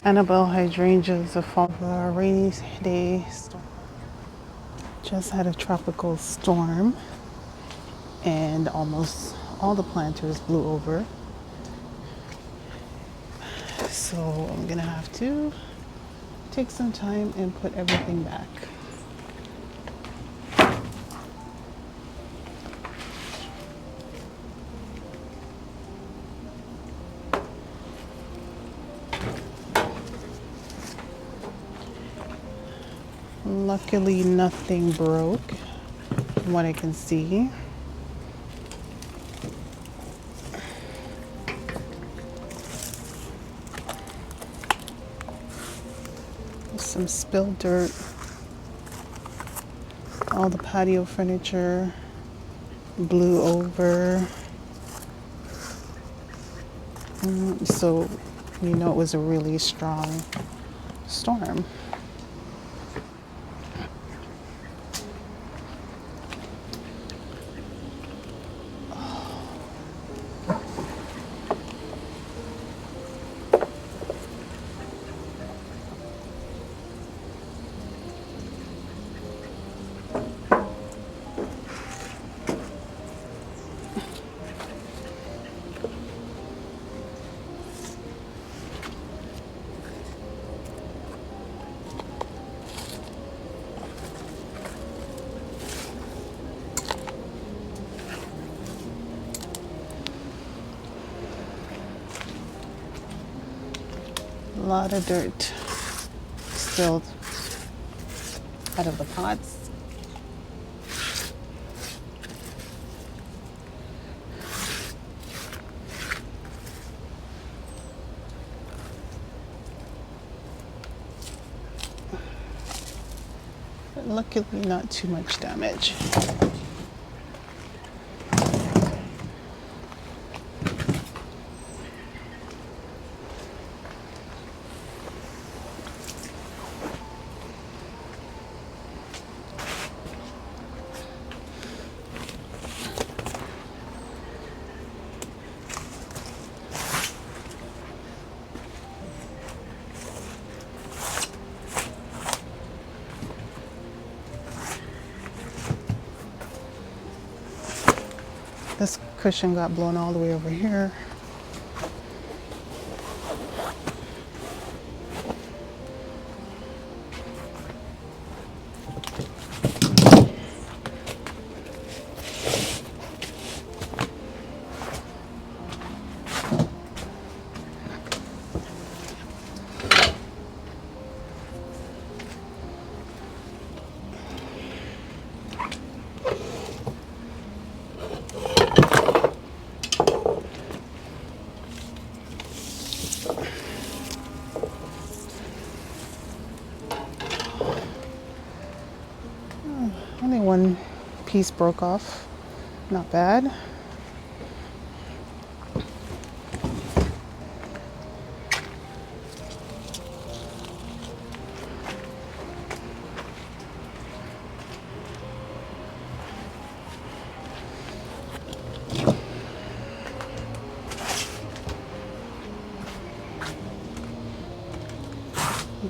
Annabelle hydrangeas are fall for a rainy day storm. Just had a tropical storm and almost all the planters blew over. So I'm gonna have to take some time and put everything back. Luckily, nothing broke from what I can see. Some spilled dirt. All the patio furniture blew over. So, you know, it was a really strong storm. A lot of dirt spilled out of the pots. But luckily, not too much damage. This cushion got blown all the way over here. Only one piece broke off. Not bad.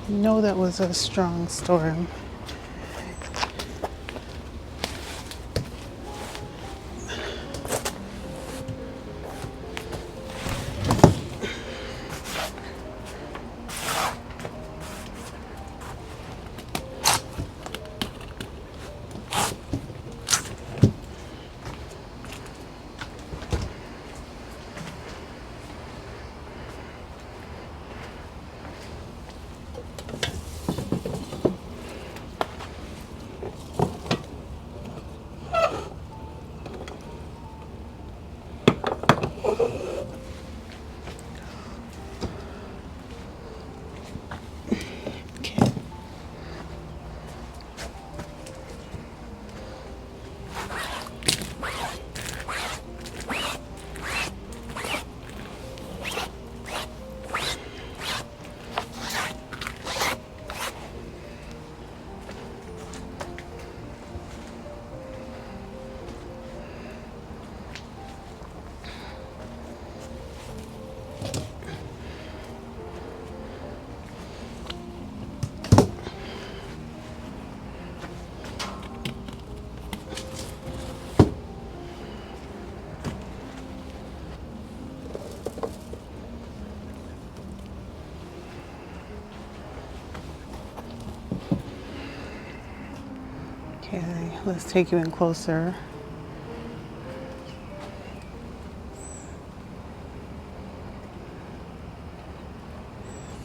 You know that was a strong storm. Let's take you in closer.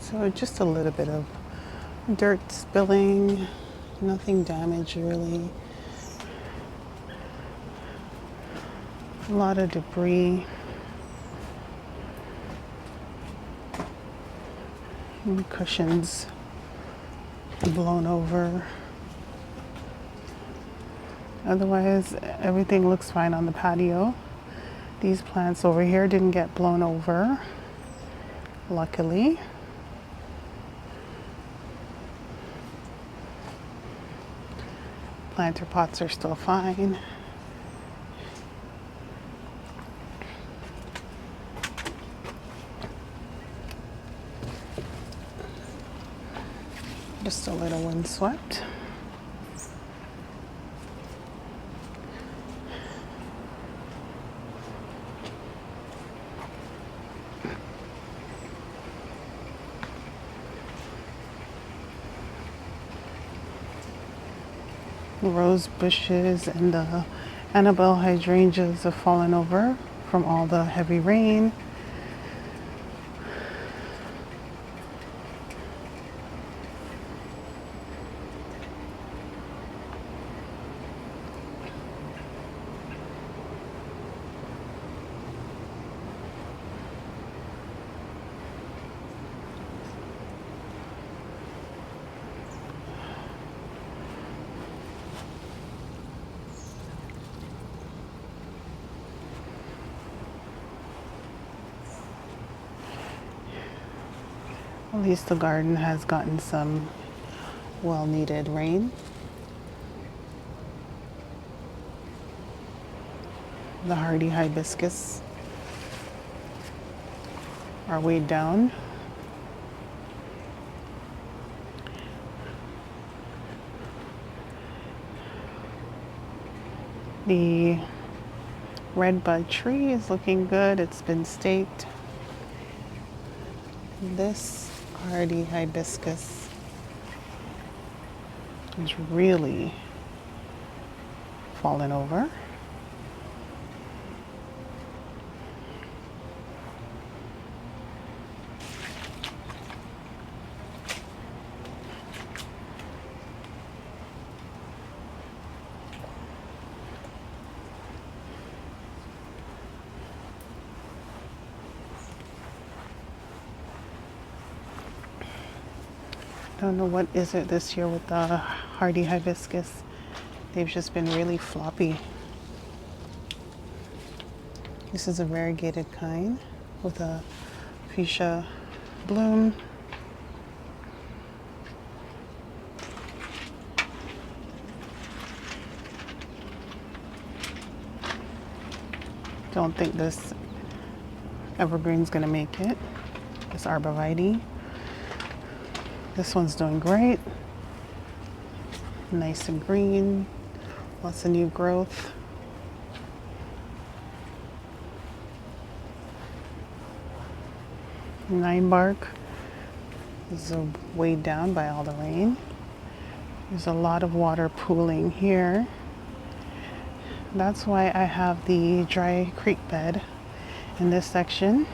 So just a little bit of dirt spilling, nothing damaged really. A lot of debris. And cushions blown over. Otherwise, everything looks fine on the patio. These plants over here didn't get blown over, luckily. Planter pots are still fine. Just a little windswept. Rose bushes and the Annabelle hydrangeas have fallen over from all the heavy rain. At least the garden has gotten some well-needed rain. The hardy hibiscus are weighed down. The red bud tree is looking good. It's been staked. This hardy hibiscus is really fallen over. Don't know what is it this year with the hardy hibiscus. They've just been really floppy. This is a variegated kind with a fuchsia bloom. Don't think this evergreen's gonna make it. This arborvitae. This one's doing great. Nice and green. Lots of new growth. Nine bark is weighed down by all the rain. There's a lot of water pooling here. That's why I have the dry creek bed in this section,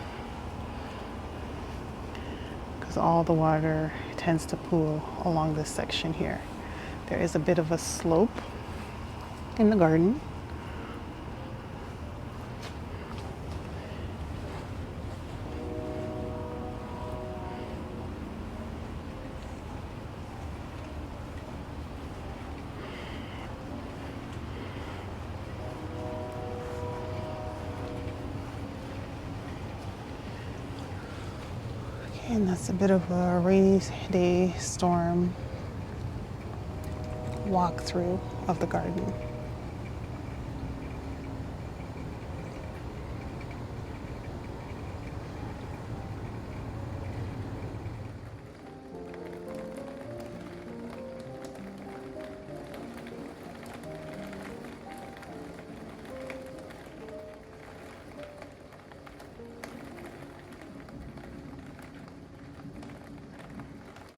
because all the water tends to pool along this section here. There is a bit of a slope in the garden. And that's a bit of a rainy day storm walkthrough of the garden.